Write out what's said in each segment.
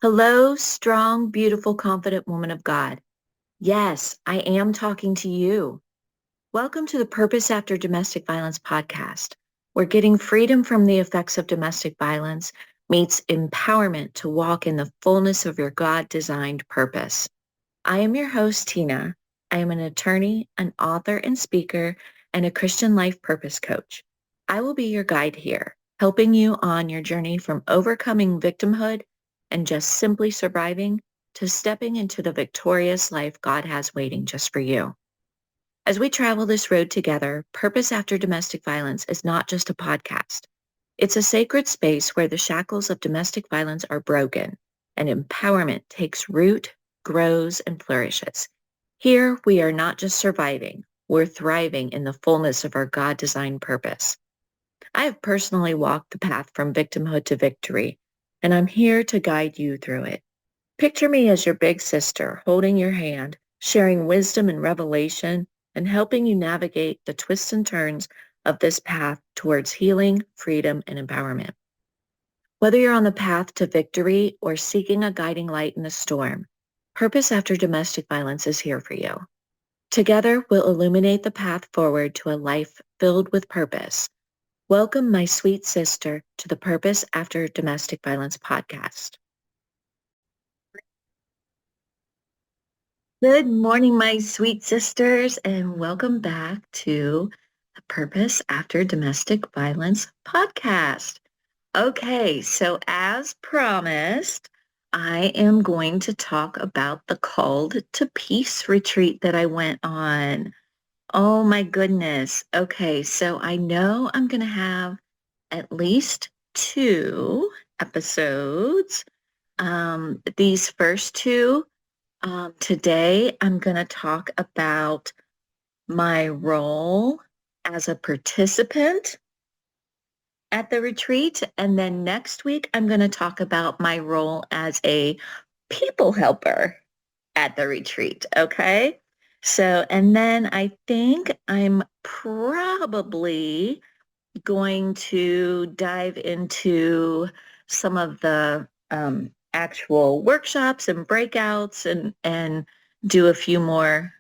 Hello, strong, beautiful, confident woman of God. Yes, I am talking to you. Welcome to the Purpose After Domestic Violence podcast, where getting freedom from the effects of domestic violence meets empowerment to walk in the fullness of your God-designed purpose. I am your host, Tina. I am an attorney, an author and speaker, and a Christian life purpose coach. I will be your guide here, helping you on your journey from overcoming victimhood and just simply surviving to stepping into the victorious life God has waiting just for you. As we travel this road together, Purpose After Domestic Violence is not just a podcast. It's a sacred space where the shackles of domestic violence are broken and empowerment takes root, grows, and flourishes. Here, we are not just surviving, we're thriving in the fullness of our God-designed purpose. I have personally walked the path from victimhood to victory, and I'm here to guide you through it. Picture me as your big sister, holding your hand, sharing wisdom and revelation, and helping you navigate the twists and turns of this path towards healing, freedom, and empowerment. Whether you're on the path to victory or seeking a guiding light in the storm, Purpose After Domestic Violence is here for you. Together, we'll illuminate the path forward to a life filled with purpose. Welcome, my sweet sister, to the Purpose After Domestic Violence podcast. Good morning, my sweet sisters, and welcome back to the Purpose After Domestic Violence podcast. Okay, so as promised, I am going to talk about the Called to Peace retreat that I went on. Oh my goodness. Okay, so I know I'm going to have at least 2 episodes. These first 2, today I'm going to talk about my role as a participant at the retreat. And then next week, I'm going to talk about my role as a people helper at the retreat. Okay. So, and then I think I'm probably going to dive into some of the actual workshops and breakouts and do a few more,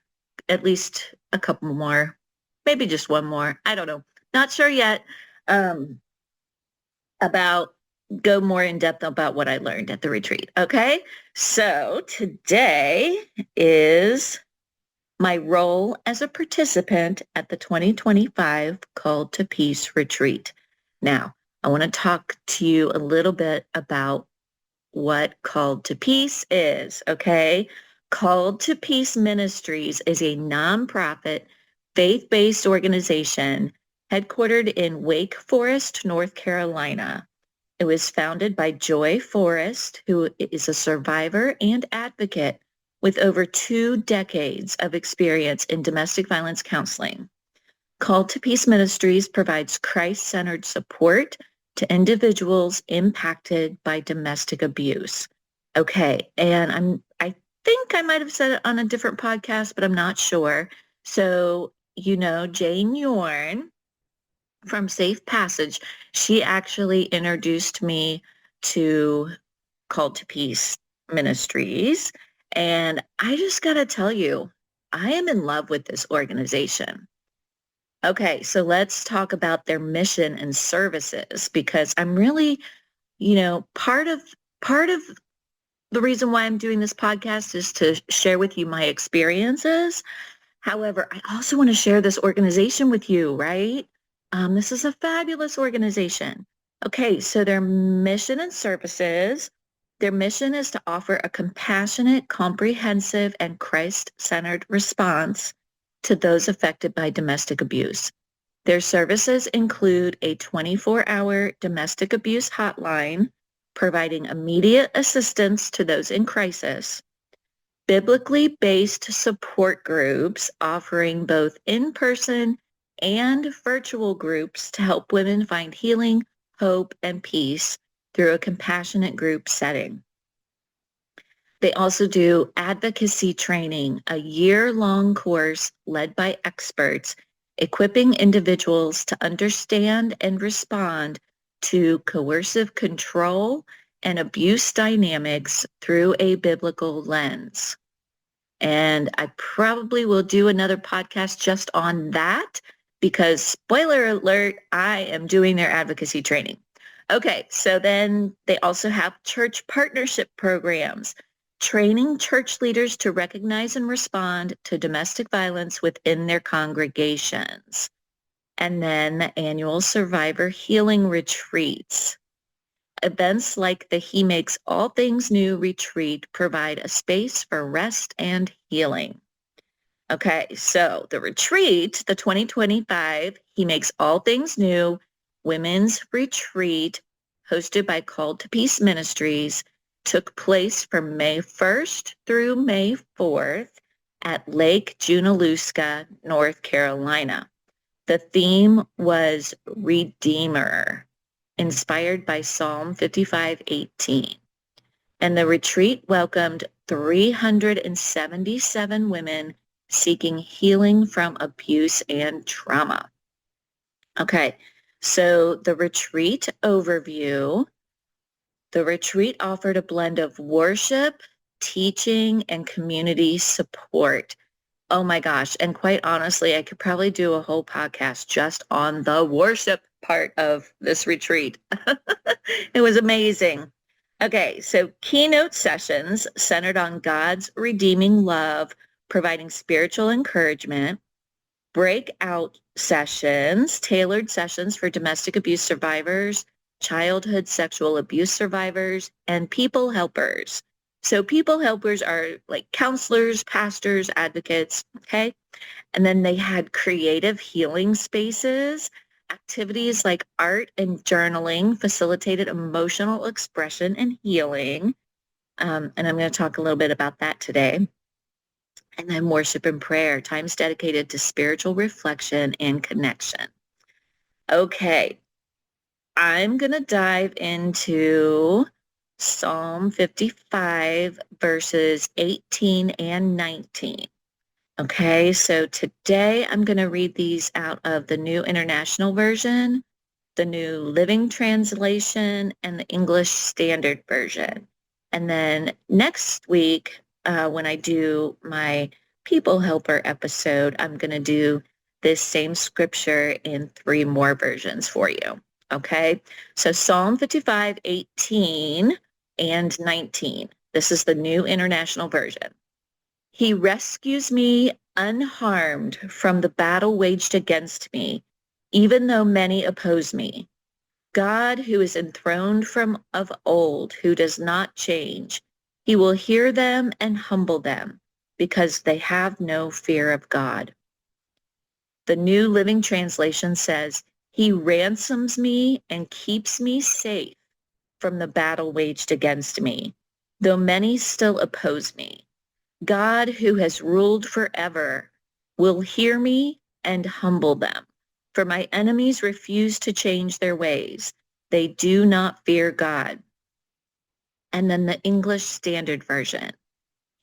at least a couple more, maybe just one more. I don't know. Not sure yet. About go more in depth about what I learned at the retreat. Okay. So today is my role as a participant at the 2025 Called to Peace retreat. Now, I want to talk to you a little bit about what Called to Peace is. Okay. Called to Peace Ministries is a nonprofit, faith-based organization headquartered in Wake Forest, North Carolina. It was founded by Joy Forrest, who is a survivor and advocate with over 2 decades of experience in domestic violence counseling. Call to Peace Ministries provides Christ-centered support to individuals impacted by domestic abuse. Okay, and I think I might have said it on a different podcast, but I'm not sure. So, Jane Yorn from Safe Passage, she actually introduced me to Call to Peace Ministries. And I just got to tell you, I am in love with this organization. Okay, so let's talk about their mission and services, because I'm really, part of the reason why I'm doing this podcast is to share with you my experiences. However, I also want to share this organization with you, right? This is a fabulous organization. Okay, so their mission and services, their mission is to offer a compassionate, comprehensive, and Christ-centered response to those affected by domestic abuse. Their services include a 24-hour domestic abuse hotline, providing immediate assistance to those in crisis, biblically based support groups offering both in-person and virtual groups to help women find healing, hope, and peace through a compassionate group setting. They also do advocacy training, a year-long course led by experts, equipping individuals to understand and respond to coercive control and abuse dynamics through a biblical lens. And I probably will do another podcast just on that because, spoiler alert, I am doing their advocacy training. Okay, so then they also have church partnership programs, training church leaders to recognize and respond to domestic violence within their congregations. And then the annual survivor healing retreats. Events like the He Makes All Things New retreat provide a space for rest and healing. Okay, so the retreat, the 2025 He Makes All Things New Women's Retreat, hosted by Called to Peace Ministries, took place from May 1st through May 4th at Lake Junaluska, North Carolina. The theme was Redeemer, inspired by Psalm 55:18. And the retreat welcomed 377 women seeking healing from abuse and trauma. Okay, so the retreat overview. The retreat offered a blend of worship, teaching, and community support. Oh my gosh. And quite honestly, I could probably do a whole podcast just on the worship part of this retreat. It was amazing. Okay, so keynote sessions centered on God's redeeming love, providing spiritual encouragement, breakout sessions, tailored sessions for domestic abuse survivors, childhood sexual abuse survivors, and people helpers. So people helpers are like counselors, pastors, advocates, okay? And then they had creative healing spaces. Activities like art and journaling facilitated emotional expression and healing. And I'm going to talk a little bit about that today. And then worship and prayer, times dedicated to spiritual reflection and connection. Okay, I'm going to dive into Psalm 55, verses 18 and 19. Okay, so today I'm going to read these out of the New International Version, the New Living Translation, and the English Standard Version. And then next week, when I do my People Helper episode, I'm going to do this same scripture in 3 more versions for you. Okay, so Psalm 55, 18 and 19. This is the New International Version. He rescues me unharmed from the battle waged against me, even though many oppose me. God, who is enthroned from of old, who does not change, he will hear them and humble them because they have no fear of God. The New Living Translation says, he ransoms me and keeps me safe from the battle waged against me, though many still oppose me. God, who has ruled forever, will hear me and humble them. For my enemies refuse to change their ways. They do not fear God. And then the English Standard Version.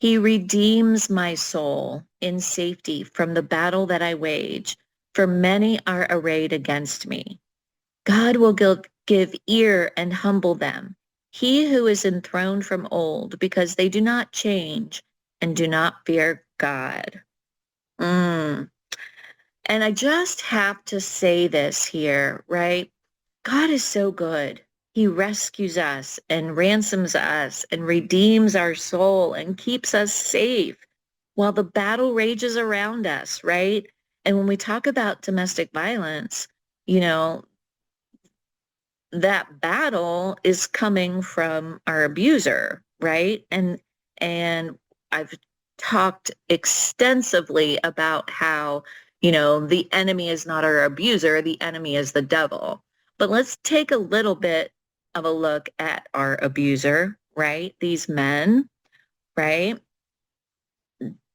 He redeems my soul in safety from the battle that I wage, for many are arrayed against me. God will give ear and humble them. He who is enthroned from old, because they do not change and do not fear God. And I just have to say this here, right? God is so good. He rescues us and ransoms us and redeems our soul and keeps us safe while the battle rages around us, right? And when we talk about domestic violence, you know, that battle is coming from our abuser, right? And I've talked extensively about how, the enemy is not our abuser, the enemy is the devil. But let's take a little bit of a look at our abuser, right? These men, right?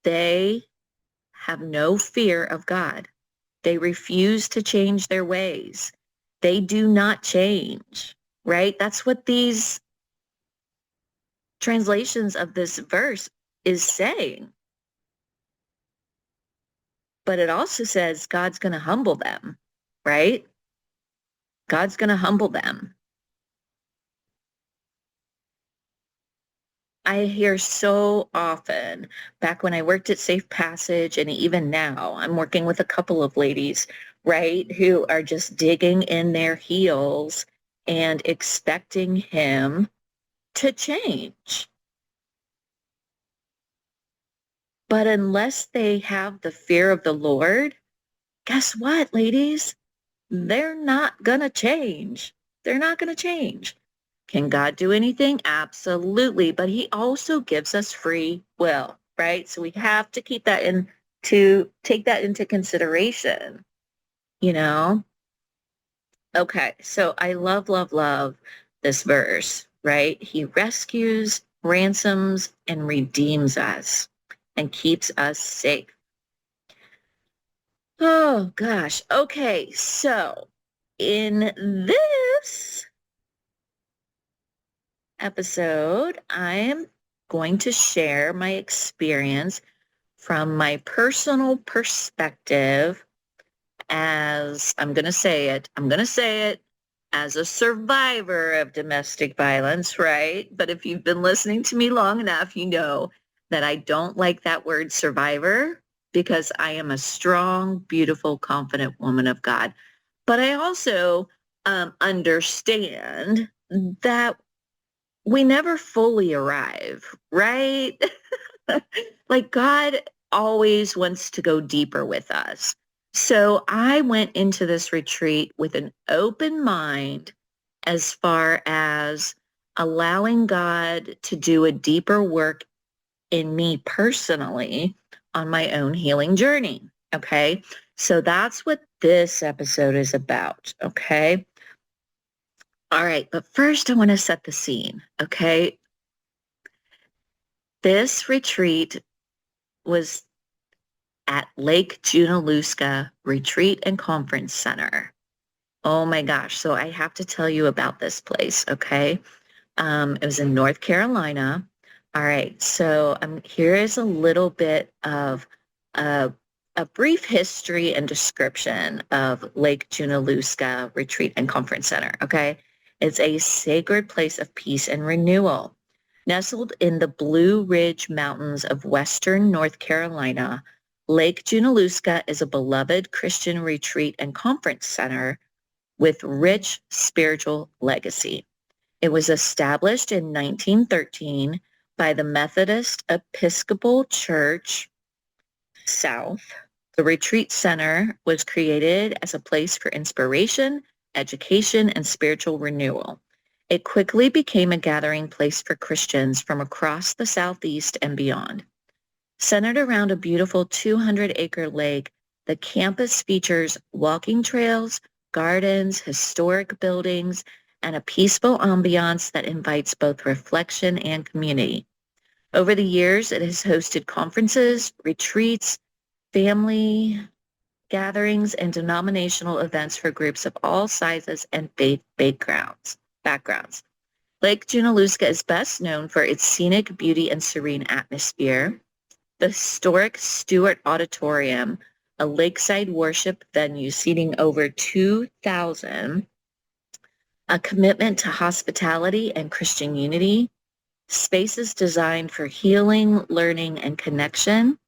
They have no fear of God. They refuse to change their ways. They do not change, right? That's what these translations of this verse is saying. But it also says God's going to humble them, right? God's going to humble them. I hear so often, back when I worked at Safe Passage, and even now, I'm working with a couple of ladies, right, who are just digging in their heels and expecting him to change. But unless they have the fear of the Lord, guess what, ladies? They're not going to change. They're not going to change. Can God do anything? Absolutely. But he also gives us free will, right? So we have to keep that to take that into consideration, you know? Okay. So I love, love, love this verse, right? He rescues, ransoms, and redeems us and keeps us safe. Oh gosh. Okay. So in this episode, I am going to share my experience from my personal perspective as I'm going to say it as a survivor of domestic violence, right? But if you've been listening to me long enough, you know that I don't like that word survivor because I am a strong, beautiful, confident woman of God. But I also understand that we never fully arrive, right? Like God always wants to go deeper with us. So I went into this retreat with an open mind as far as allowing God to do a deeper work in me personally on my own healing journey. Okay. So that's what this episode is about. Okay. All right. But first, I want to set the scene. Okay. This retreat was at Lake Junaluska Retreat and Conference Center. Oh my gosh. So I have to tell you about this place, okay? It was in North Carolina. All right. So here is a little bit of a, a brief history and description of Lake Junaluska Retreat and Conference Center, okay? It's a sacred place of peace and renewal. Nestled in the Blue Ridge Mountains of western North Carolina, Lake Junaluska is a beloved Christian retreat and conference center with rich spiritual legacy. It was established in 1913 by the Methodist Episcopal Church South. The retreat center was created as a place for inspiration, education, and spiritual renewal. It quickly became a gathering place for Christians from across the Southeast and beyond. Centered around a beautiful 200-acre lake, the campus features walking trails, gardens, historic buildings, and a peaceful ambiance that invites both reflection and community. Over the years, it has hosted conferences, retreats, family gatherings, and denominational events for groups of all sizes and faith backgrounds. Lake Junaluska is best known for its scenic beauty and serene atmosphere. The historic Stewart Auditorium, a lakeside worship venue seating over 2,000, a commitment to hospitality and Christian unity, spaces designed for healing, learning, and connection.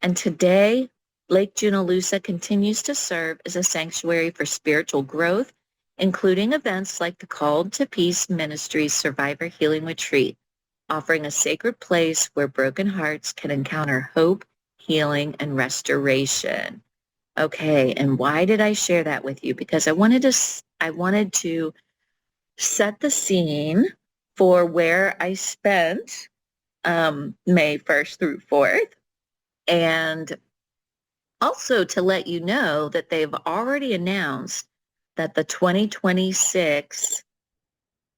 And today, Lake Junaluska continues to serve as a sanctuary for spiritual growth, including events like the Called to Peace Ministries Survivor Healing Retreat, offering a sacred place where broken hearts can encounter hope, healing, and restoration. Okay, and why did I share that with you? Because I wanted to set the scene for where I spent May 1st through 4th, and also to let you know that they've already announced that the 2026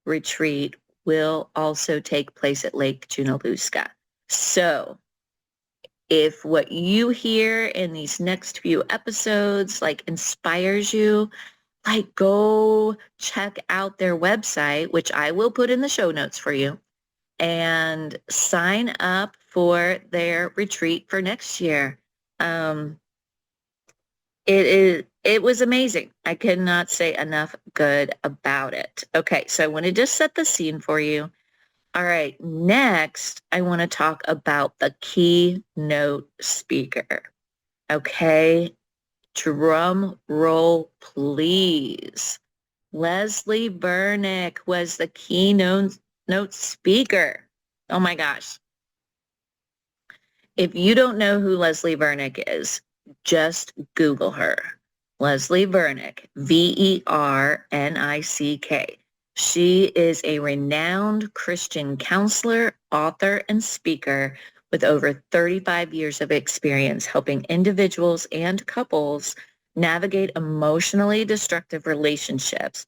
retreat will also take place at Lake Junaluska. So if what you hear in these next few episodes like inspires you, like go check out their website, which I will put in the show notes for you, and sign up for their retreat for next year. It was amazing. I cannot say enough good about it. Okay, so I want to just set the scene for you. All right, next, I want to talk about the keynote speaker. Okay, drum roll, please. Leslie Vernick was the keynote speaker. Oh my gosh. If you don't know who Leslie Vernick is, just Google her. Leslie Vernick, Vernick. She is a renowned Christian counselor, author, and speaker with over 35 years of experience helping individuals and couples navigate emotionally destructive relationships.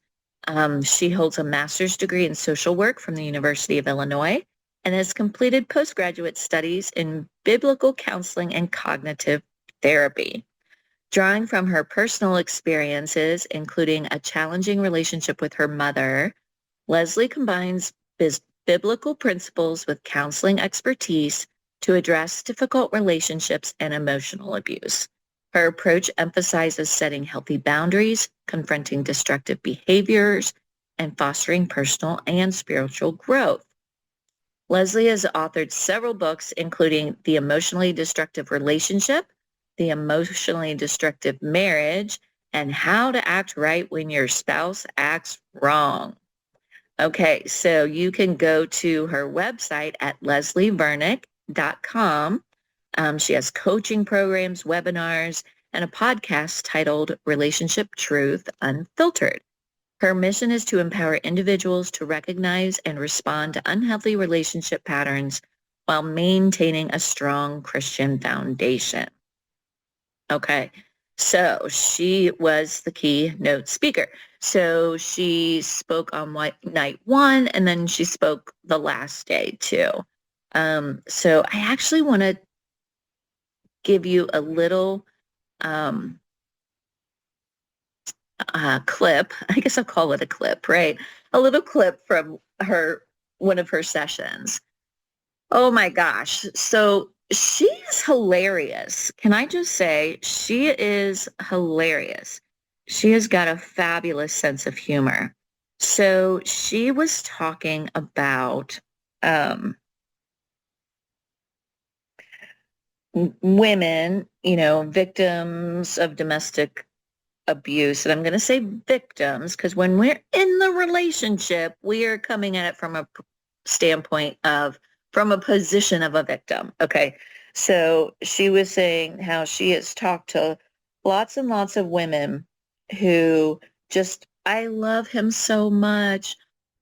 She holds a master's degree in social work from the University of Illinois and has completed postgraduate studies in biblical counseling and cognitive therapy. Drawing from her personal experiences, including a challenging relationship with her mother, Leslie combines biblical principles with counseling expertise to address difficult relationships and emotional abuse. Her approach emphasizes setting healthy boundaries, confronting destructive behaviors, and fostering personal and spiritual growth. Leslie has authored several books, including The Emotionally Destructive Relationship, The Emotionally Destructive Marriage, and How to Act Right When Your Spouse Acts Wrong. Okay, so you can go to her website at leslievernick.com. She has coaching programs, webinars, and a podcast titled Relationship Truth Unfiltered. Her mission is to empower individuals to recognize and respond to unhealthy relationship patterns while maintaining a strong Christian foundation. Okay, so she was the keynote speaker. So she spoke on night one, and then she spoke the last day too. So I actually want to give you a little clip. I guess I'll call it a clip, right? A little clip from one of her sessions. Oh my gosh. So she is hilarious. Can I just say she is hilarious. She has got a fabulous sense of humor. So she was talking about women, victims of domestic abuse. And I'm going to say victims because when we're in the relationship, we are coming at it from a standpoint from a position of a victim. Okay. So she was saying how she has talked to lots and lots of women who just, I love him so much.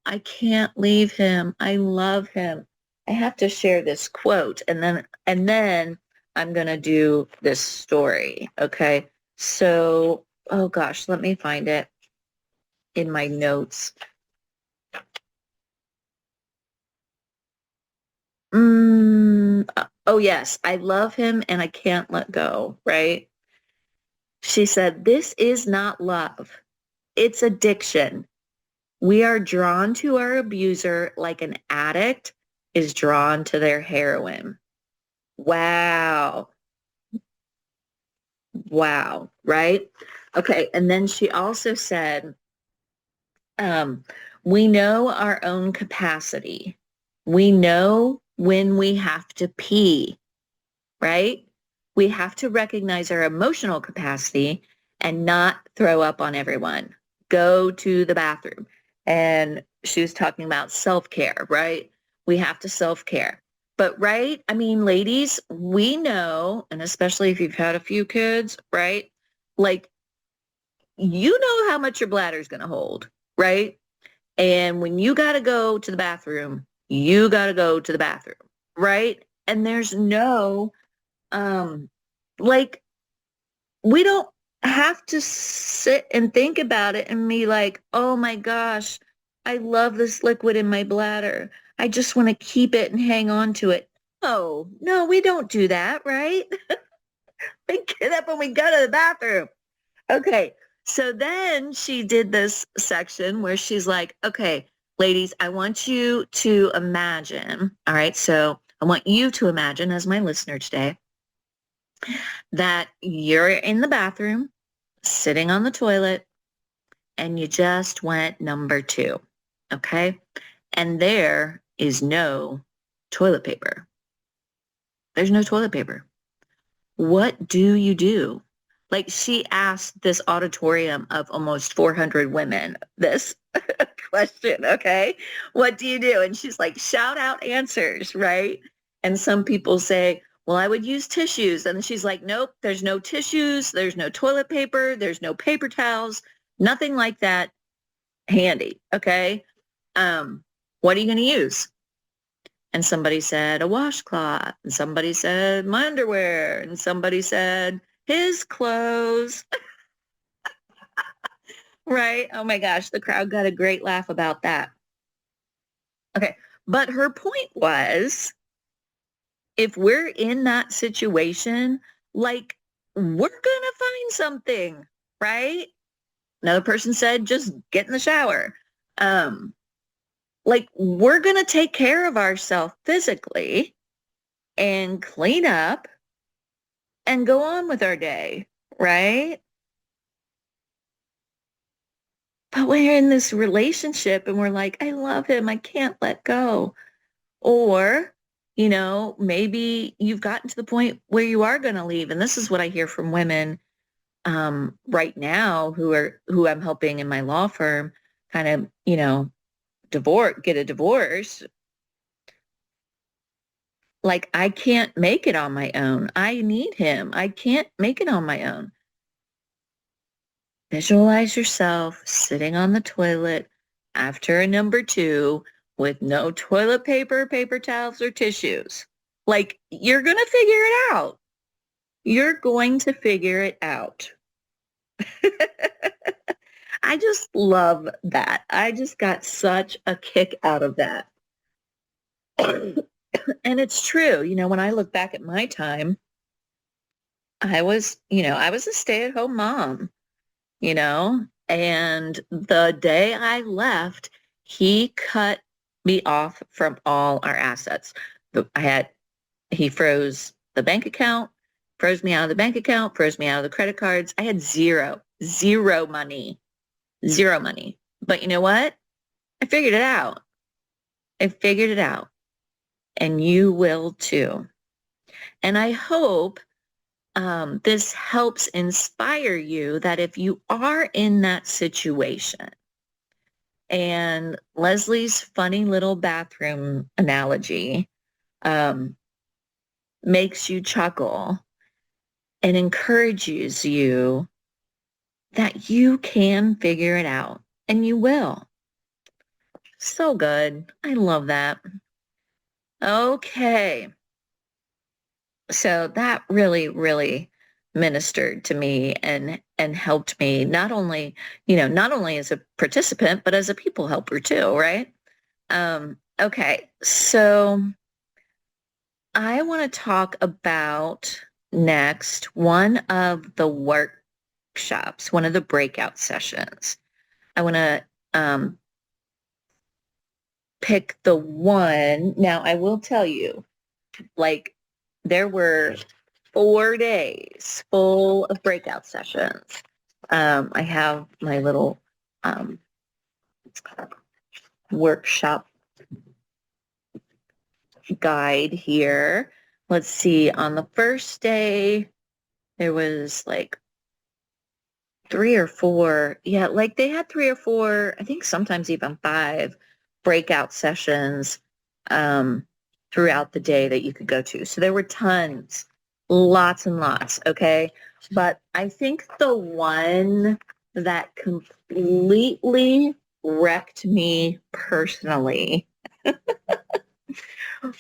I can't leave him. I love him. I have to share this quote and then I'm going to do this story. Okay. So, oh gosh, let me find it in my notes. Oh yes, I love him and I can't let go, right? She said, this is not love. It's addiction. We are drawn to our abuser like an addict is drawn to their heroin. Wow. Wow, right? Okay, and then she also said, um, we know our own capacity. We know when we have to pee, right? We have to recognize our emotional capacity and not throw up on everyone. Go to the bathroom. And she was talking about self-care, right? We have to self-care. But right, I mean, ladies, we know, and especially if you've had a few kids, right? Like, you know how much your bladder is going to hold, right? And when you got to go to the bathroom, you got to go to the bathroom, right? And there's no, um, like, we don't have to sit and think about it and be like, oh my gosh, I love this liquid in my bladder. I just want to keep it and hang on to it. No, no, we don't do that, right? We get up and we go to the bathroom. Okay. So then she did this section where she's like, okay, ladies, I want you to imagine. All right. So I want you to imagine as my listener today that you're in the bathroom, sitting on the toilet, and you just went number two. Okay. And there is no toilet paper. There's no toilet paper. What do you do? Like, she asked this auditorium of almost 400 women this question, okay? What do you do? And she's like, shout out answers, right? And some people say, well, I would use tissues. And she's like, nope, there's no tissues, there's no toilet paper, there's no paper towels, nothing like that handy, okay? What are you going to use? And somebody said a washcloth, and somebody said my underwear, and somebody said his clothes, right? Oh my gosh, the crowd got a great laugh about that. Okay, but her point was, if we're in that situation, like, we're gonna find something, right? Another person said, just get in the shower. Like, we're gonna take care of ourselves physically and clean up and go on with our day, right? But we're in this relationship and we're like, I love him, I can't let go. Or, maybe you've gotten to the point where you are going to leave. And this is what I hear from women right now who I'm helping in my law firm kind of, get a divorce. Like, I can't make it on my own. I need him. I can't make it on my own. Visualize yourself sitting on the toilet after a number 2 with no toilet paper, paper towels, or tissues. Like, you're going to figure it out. You're going to figure it out. I just love that. I just got such a kick out of that. And it's true. When I look back at my time, I was a stay-at-home mom, and the day I left, he cut me off from all our assets. He froze the bank account, froze me out of the bank account, froze me out of the credit cards. I had zero money. But you know what? I figured it out. And you will too. And I hope this helps inspire you that if you are in that situation, and Leslie's funny little bathroom analogy makes you chuckle and encourages you that you can figure it out, and you will. So good. I love that. Okay. So that really, really ministered to me and helped me not only as a participant, but as a people helper too, right? Okay. So I want to talk about next one of the workshops, one of the breakout sessions. I want to pick the one. Now, I will tell you, like, there were 4 days full of breakout sessions. I have my little workshop guide here. Let's see, on the first day, there was like 3 or 4. Yeah, like they had 3 or 4, I think sometimes even 5 breakout sessions throughout the day that you could go to. So there were tons, lots and lots, okay? But I think the one that completely wrecked me personally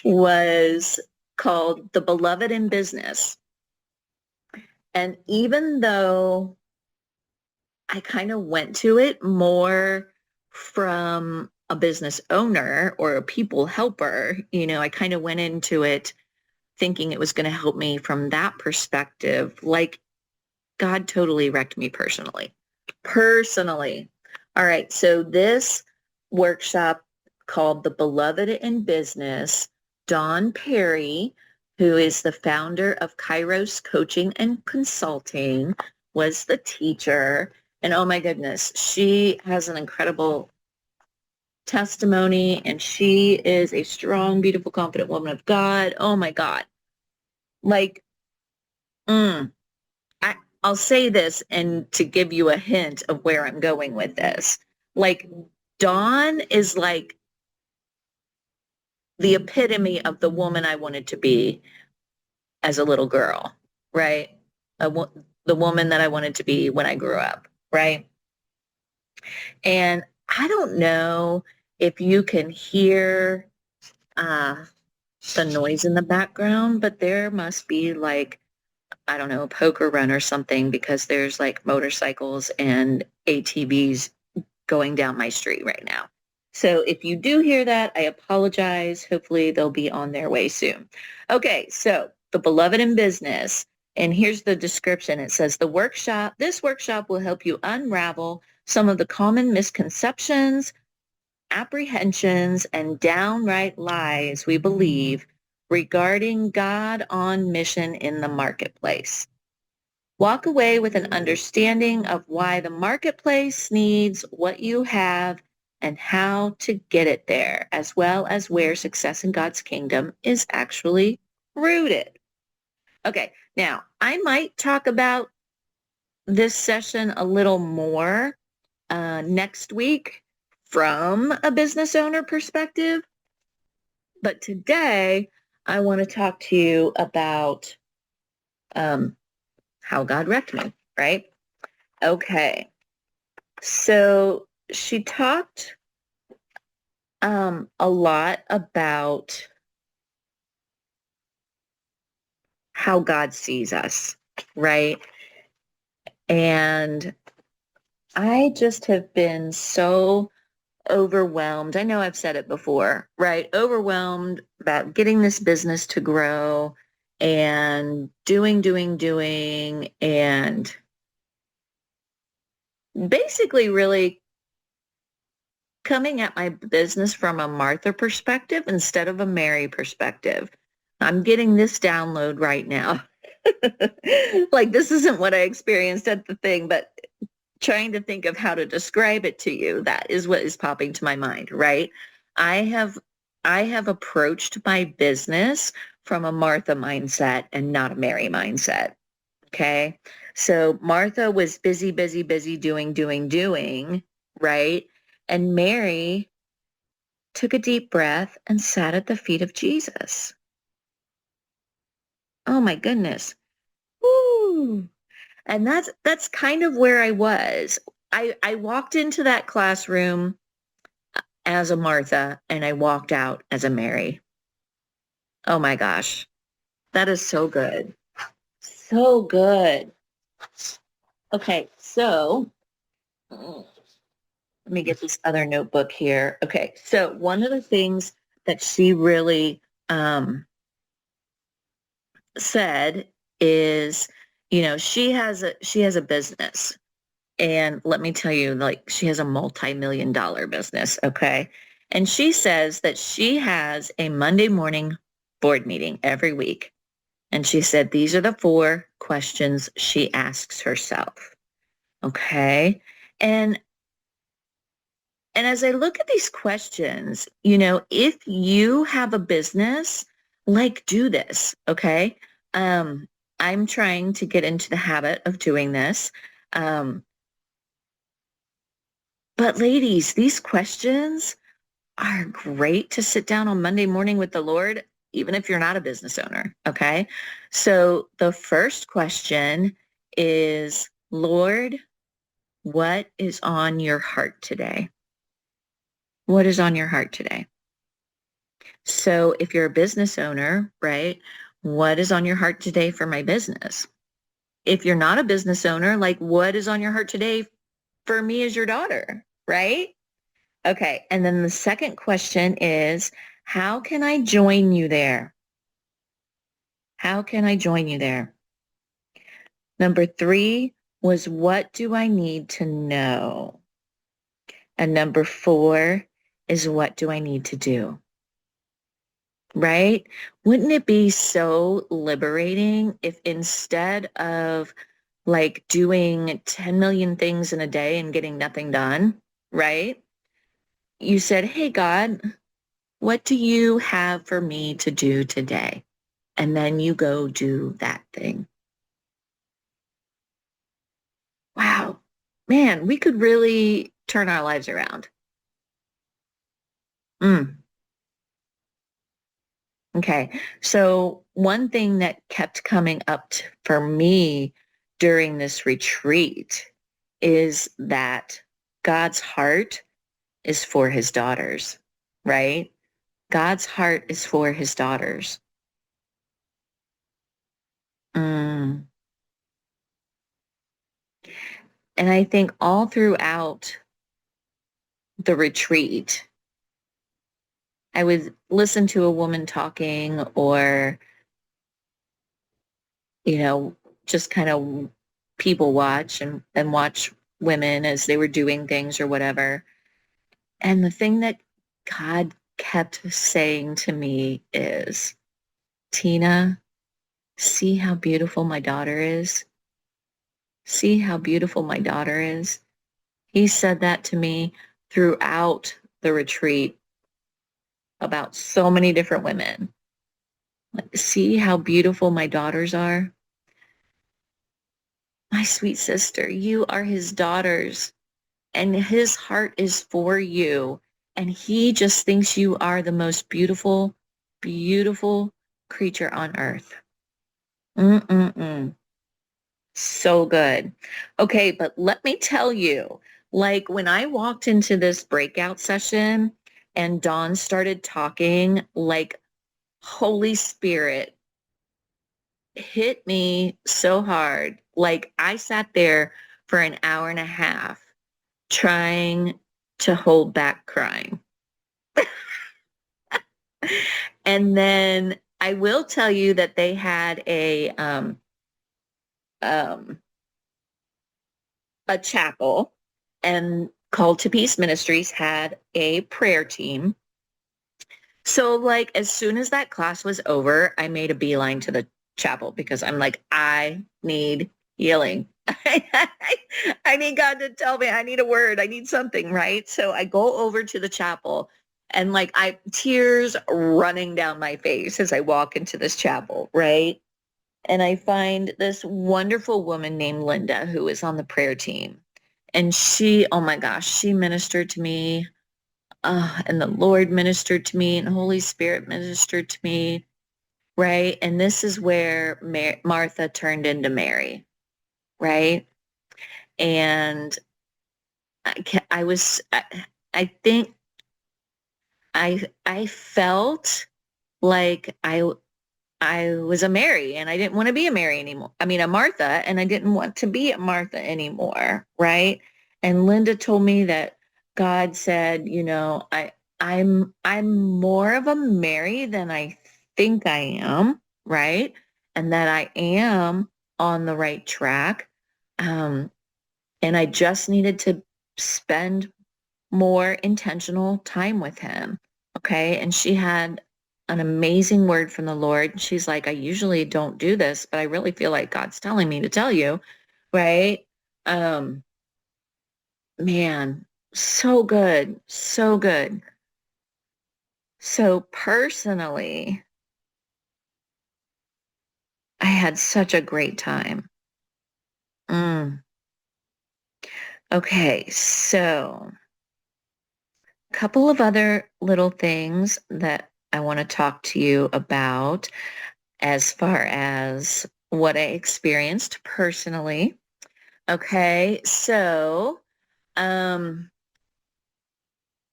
was called The Beloved in Business. And even though I kind of went to it more from a business owner or a people helper, I kind of went into it thinking it was going to help me from that perspective. Like, God totally wrecked me personally. All right. So this workshop called The Beloved in Business, Dawn Perry, who is the founder of Kairos Coaching and Consulting, was the teacher. And oh my goodness, she has an incredible testimony, and she is a strong, beautiful, confident woman of God. Oh my God. Like, mm, I, I'll say this and to give you a hint of where I'm going with this. Like, Dawn is like the epitome of the woman I wanted to be as a little girl, right? The woman that I wanted to be when I grew up, right? And I don't know if you can hear uh, the noise in the background, but there must be like, I don't know, a poker run or something because there's like motorcycles and ATVs going down my street right now. So if you do hear that, I apologize. Hopefully they'll be on their way soon. Okay, so the beloved in business. And here's the description. It says this workshop will help you unravel some of the common misconceptions, apprehensions, and downright lies we believe regarding God on mission in the marketplace. Walk away with an understanding of why the marketplace needs what you have and how to get it there, as well as where success in God's kingdom is actually rooted. Okay, now I might talk about this session a little more next week from a business owner perspective, but today I want to talk to you about how God wrecked me, right? Okay. So she talked a lot about how God sees us, right? And I just have been so overwhelmed. I know I've said it before, right? Overwhelmed about getting this business to grow and doing, and basically really coming at my business from a Martha perspective instead of a Mary perspective. I'm getting this download right now. Like this isn't what I experienced at the thing, but trying to think of how to describe it to you, that is what is popping to my mind, right? I have I have approached my business from a Martha mindset and not a Mary mindset. Okay. So Martha was busy, doing, right? And Mary took a deep breath and sat at the feet of Jesus. Oh my goodness. Woo. And that's kind of where I was. I walked into that classroom as a Martha and I walked out as a Mary. Oh my gosh. That is so good. So good. Okay, so let me get this other notebook here. Okay, so one of the things that she really said is, she has a business, and let me tell you, like she has a multi-million-dollar business. Okay, and she says that she has a Monday morning board meeting every week, and she said these are the 4 questions she asks herself. Okay, and And as I look at these questions, if you have a business, like do this, okay? Um, I'm trying to get into the habit of doing this. Um, but ladies, these questions are great to sit down on Monday morning with the Lord, even if you're not a business owner, okay? So the first question is, Lord, what is on your heart today? What is on your heart today? So if you're a business owner, right, what is on your heart today for my business? If you're not a business owner, like what is on your heart today for me as your daughter, right? Okay. And then the second question is, how can I join you there? How can I join you there? Number 3 was, what do I need to know? And number 4 is, what do I need to do? Right? Wouldn't it be so liberating if instead of like doing 10 million things in a day and getting nothing done, right? you said, hey, God, what do you have for me to do today? And then you go do that thing. Wow, man, we could really turn our lives around. Mm, okay. So one thing that kept coming up for me during this retreat is that God's heart is for his daughters, right? God's heart is for his daughters. Mm. And I think all throughout the retreat, I would listen to a woman talking or, you know, just kind of people watch and watch women as they were doing things or whatever. And the thing that God kept saying to me is, Tina, see how beautiful my daughter is? See how beautiful my daughter is? He said that to me throughout the retreat about so many different women. Like, see how beautiful my daughters are? My sweet sister, you are his daughters, and his heart is for you. And he just thinks you are the most beautiful, beautiful creature on earth. Mm-mm-mm. So good. Okay, but let me tell you, like when I walked into this breakout session and Dawn started talking, like Holy Spirit hit me so hard. Like I sat there for an hour and a half trying to hold back crying. And then I will tell you that they had um, a chapel, and Called to Peace Ministries had a prayer team. So like as soon as that class was over, I made a beeline to the chapel because I'm like, I need healing. I need God to tell me, I need a word, I need something, right? So I go over to the chapel and like I tears running down my face as I walk into this chapel, right? And I find this wonderful woman named Linda who is on the prayer team. And she, oh my gosh, she ministered to me. And the Lord ministered to me and the Holy Spirit ministered to me, right? And this is where Martha turned into Mary, right? And I was, I think I felt like I was a Mary and I didn't want to be a Mary anymore. I mean, a Martha, and I didn't want to be a Martha anymore, right? And Linda told me that God said, you know, I'm more of a Mary than I think I am, right? And that I am on the right track. Um, and I just needed to spend more intentional time with him. Okay. And she had an amazing word from the Lord. She's like, I usually don't do this, but I really feel like God's telling me to tell you, right? Um, man, so good, so good. So personally, I had such a great time. Mm. Okay, so a couple of other little things that I want to talk to you about as far as what I experienced personally. Okay, so um,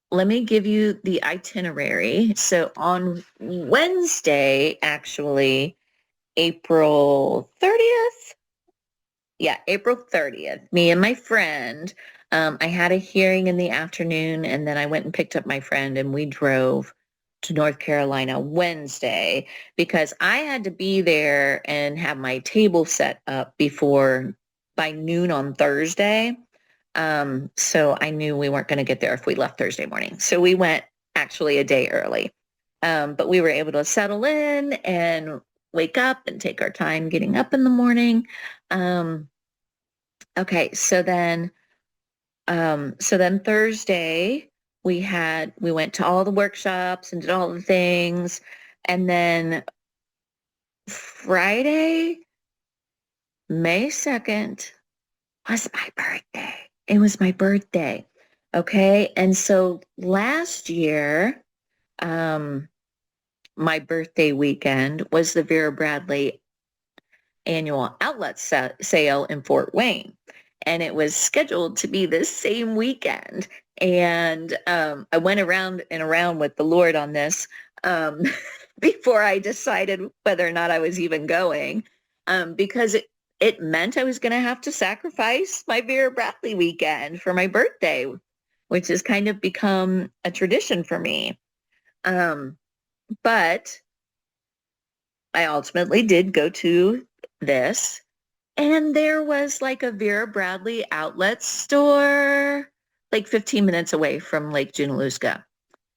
let me give you the itinerary. So on Wednesday, actually, April 30th, yeah, April 30th, me and my friend, I had a hearing in the afternoon and then I went and picked up my friend and we drove to North Carolina Wednesday because I had to be there and have my table set up before by noon on Thursday. So I knew we weren't going to get there if we left Thursday morning. So we went actually a day early. But we were able to settle in and wake up and take our time getting up in the morning. Um, Okay, so then Thursday, we went to all the workshops and did all the things. And then Friday, May 2nd was my birthday. It was my birthday. Okay. And so last year, my birthday weekend was the Vera Bradley annual outlet sale in Fort Wayne. And it was scheduled to be this same weekend. And I went around and around with the Lord on this um, before I decided whether or not I was even going, because it meant I was going to have to sacrifice my Vera Bradley weekend for my birthday, which has kind of become a tradition for me. But I ultimately did go to this, and there was like a Vera Bradley outlet store like 15 minutes away from Lake Junaluska.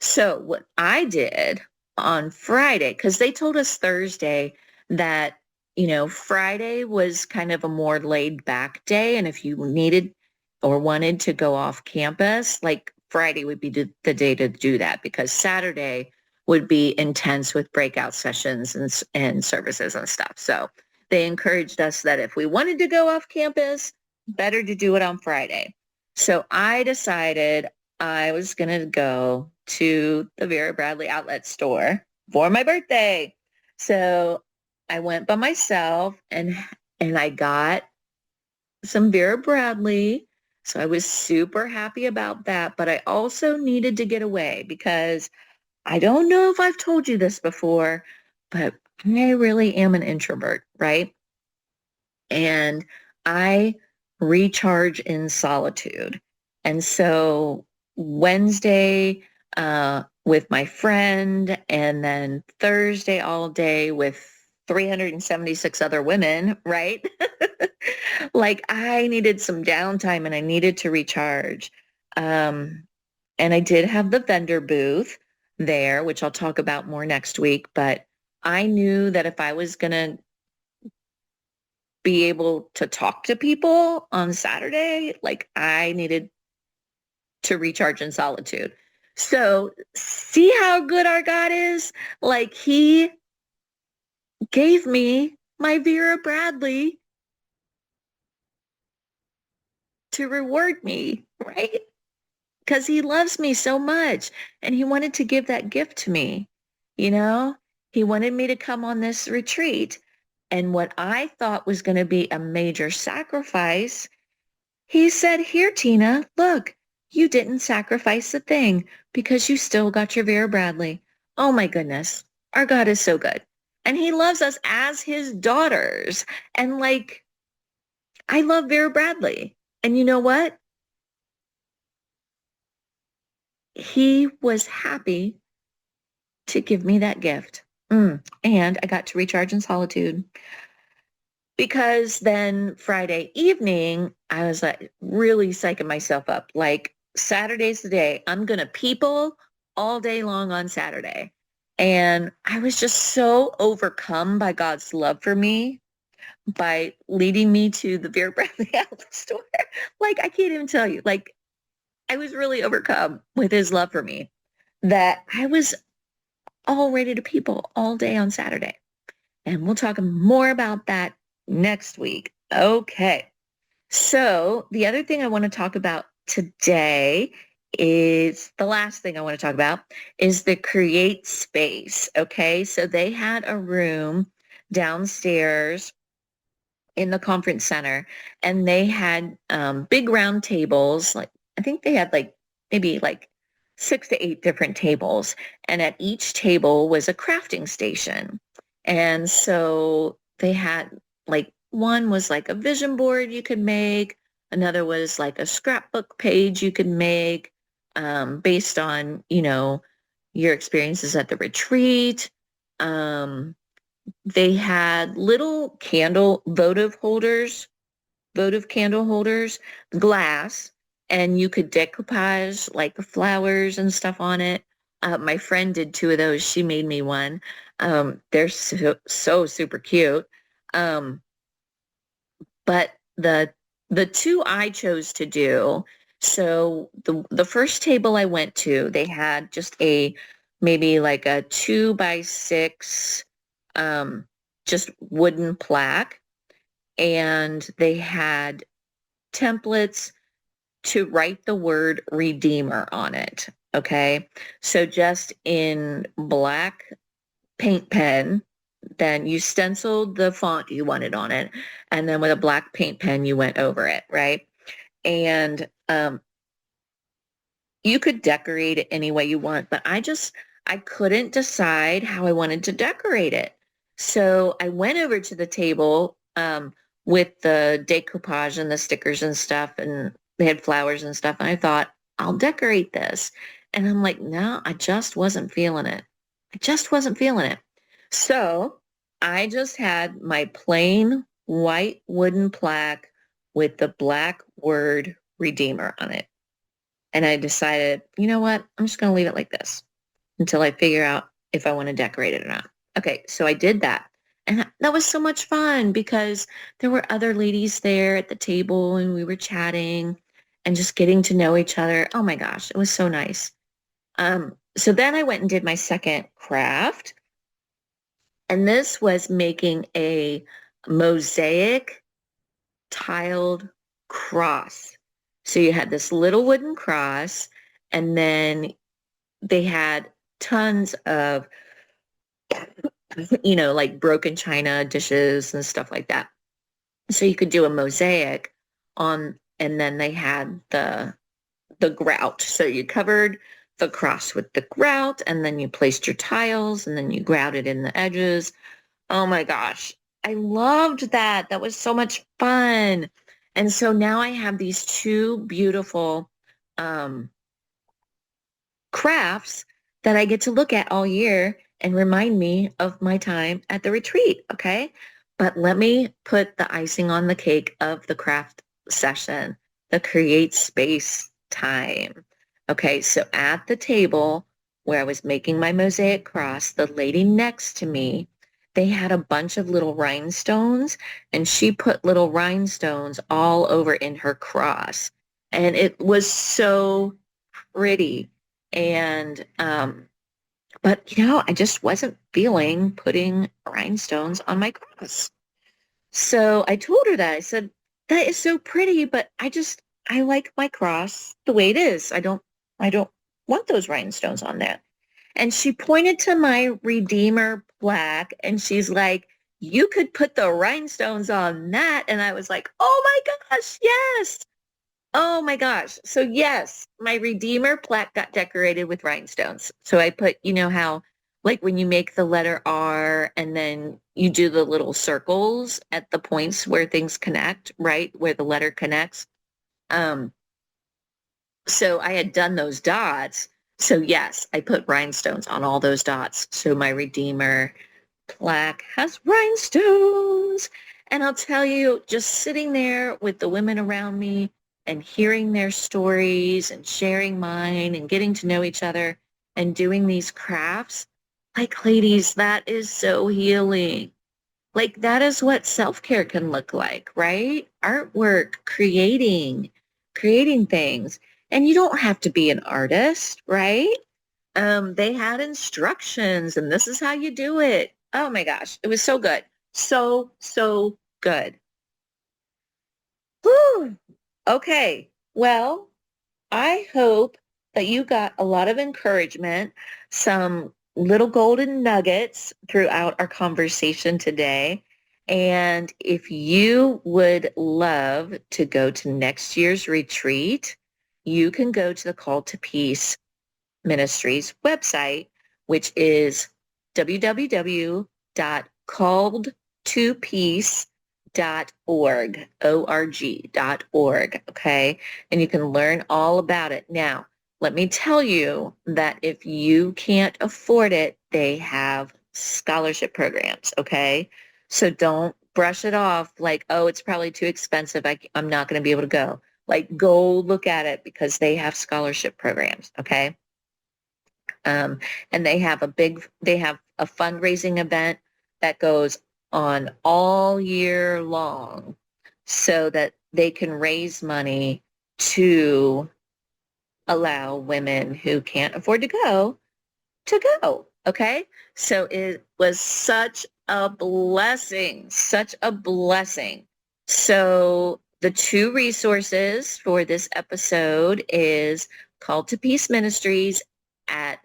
So what I did on Friday, because they told us Thursday that, Friday was kind of a more laid back day. And if you needed or wanted to go off campus, like Friday would be the day to do that, because Saturday would be intense with breakout sessions and services and stuff. So they encouraged us that if we wanted to go off campus, better to do it on Friday. So I decided I was going to go to the Vera Bradley outlet store for my birthday. So I went by myself and I got some Vera Bradley. So I was super happy about that, but I also needed to get away because I don't know if I've told you this before, but I really am an introvert, right? And I recharge in solitude. And so Wednesday with my friend, and then Thursday all day with 376 other women, right? Like I needed some downtime and I needed to recharge. And I did have the vendor booth there, which I'll talk about more next week. But I knew that if I was going to be able to talk to people on Saturday, like I needed to recharge in solitude. So see how good our God is? Like he gave me my Vera Bradley to reward me, right? Because he loves me so much and he wanted to give that gift to me. You know, he wanted me to come on this retreat. And what I thought was going to be a major sacrifice, he said, here, Tina, look, you didn't sacrifice a thing because you still got your Vera Bradley. Oh my goodness. Our God is so good. And he loves us as his daughters. And like, I love Vera Bradley. And you know what? He was happy to give me that gift. And I got to recharge in solitude. Because then Friday evening, I was like really psyching myself up. Like Saturday's the day. I'm going to people all day long on Saturday. And I was just so overcome by God's love for me by leading me to the Vera Bradley outlet store. Like I can't even tell you. Like I was really overcome with his love for me that I was all ready to people all day on Saturday. And we'll talk more about that next week. Okay. So the other thing I want to talk about today is the last thing I want to talk about is the create space. Okay. So they had a room downstairs in the conference center and they had big round tables. Like I think they had like maybe like 6 to 8 different tables. And at each table was a crafting station. And so they had like one was like a vision board you could make. Another was like a scrapbook page you could make based on, your experiences at the retreat. They had little votive candle holders, glass, and you could decoupage like the flowers and stuff on it. My friend did 2 of those. She made me one. They're so super cute. Um, but the 2 I chose to do, So the first table I went to, they had just maybe like a 2x6 um, just wooden plaque, and they had templates to write the word Redeemer on it. Okay. So just in black paint pen, then you stenciled the font you wanted on it. And then with a black paint pen, you went over it. Right. And you could decorate it any way you want, but I couldn't decide how I wanted to decorate it. So I went over to the table with the decoupage and the stickers and stuff, and they had flowers and stuff. And I thought, I'll decorate this. And I'm like, no, I just wasn't feeling it. I just wasn't feeling it. So I just had my plain white wooden plaque with the black word Redeemer on it. And I decided, you know what? I'm just going to leave it like this until I figure out if I want to decorate it or not. Okay, so I did that. And that was so much fun because there were other ladies there at the table and we were chatting and just getting to know each other. Oh my gosh, it was so nice. So then I went and did my second craft. And this was making a mosaic tiled cross. So you had this little wooden cross, and then they had tons of, like broken china dishes and stuff like that. So you could do a mosaic on, and then they had the grout. So you covered the cross with the grout, and then you placed your tiles, and then you grouted in the edges. Oh my gosh. I loved that. That was so much fun. And so now I have these two beautiful um, crafts that I get to look at all year and remind me of my time at the retreat. Okay. But let me put the icing on the cake of the craft session, the create space time. Okay. So at the table where I was making my mosaic cross, the lady next to me, they had a bunch of little rhinestones, and she put little rhinestones all over in her cross. And it was so pretty. And, but I just wasn't feeling putting rhinestones on my cross. So I told her that. I said, that is so pretty, but I like my cross the way it is. I don't want those rhinestones on there. And she pointed to my Redeemer plaque and she's like, you could put the rhinestones on that. And I was like, oh my gosh, yes. Oh my gosh. So yes, my Redeemer plaque got decorated with rhinestones. So I put, how like when you make the letter R and then you do the little circles at the points where things connect, right? Where the letter connects. Um, so I had done those dots. So yes, I put rhinestones on all those dots. So my Redeemer plaque has rhinestones. And I'll tell you, just sitting there with the women around me and hearing their stories and sharing mine and getting to know each other and doing these crafts, like ladies, that is so healing. Like that is what self-care can look like, right? Artwork, creating things. And you don't have to be an artist, right? They had instructions and this is how you do it. Oh my gosh, it was so good. So, so good. Whew. Okay. Well, I hope that you got a lot of encouragement, some little golden nuggets throughout our conversation today. And if you would love to go to next year's retreat, you can go to the Call to Peace Ministries website, which is www.calledtopeace.org, O-R-G.org, okay? And you can learn all about it. Now, let me tell you that if you can't afford it, they have scholarship programs, okay? So don't brush it off like, oh, it's probably too expensive. I'm not going to be able to go. Like, go look at it because they have scholarship programs, okay? And they have a fundraising event that goes on all year long so that they can raise money to allow women who can't afford to go. Okay. So it was such a blessing, such a blessing. So the two resources for this episode is Called to Peace Ministries at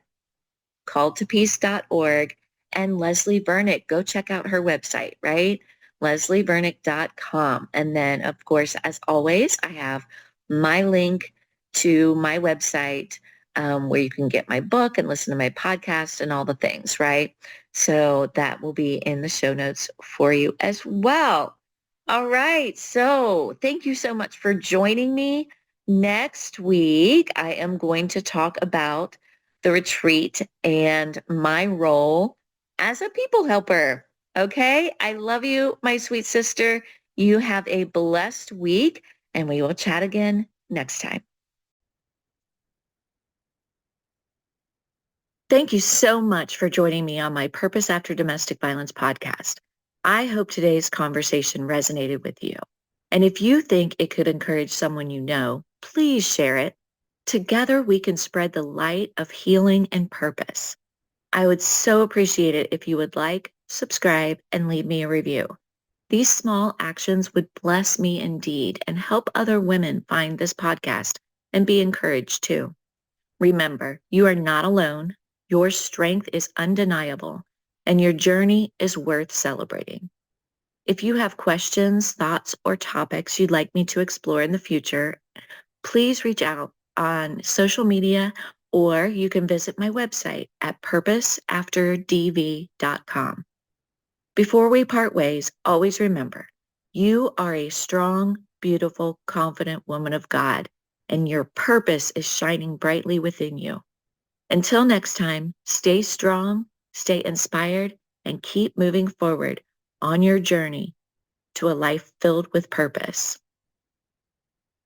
calledtopeace.org and Leslie Vernick. Go check out her website, right? leslievernick.com. And then, of course, as always, I have my link to my website where you can get my book and listen to my podcast and all the things, right? So that will be in the show notes for you as well. All right. So thank you so much for joining me. Next week, I am going to talk about the retreat and my role as a people helper. Okay. I love you, my sweet sister. You have a blessed week and we will chat again next time. Thank you so much for joining me on my Purpose After Domestic Violence podcast. I hope today's conversation resonated with you. And if you think it could encourage someone you know, please share it. Together we can spread the light of healing and purpose. I would so appreciate it if you would like, subscribe, and leave me a review. These small actions would bless me indeed and help other women find this podcast and be encouraged too. Remember, you are not alone. Your strength is undeniable, and your journey is worth celebrating. If you have questions, thoughts, or topics you'd like me to explore in the future, please reach out on social media, or you can visit my website at purposeafterdv.com. Before we part ways, always remember, you are a strong, beautiful, confident woman of God, and your purpose is shining brightly within you. Until next time, stay strong, stay inspired, and keep moving forward on your journey to a life filled with purpose.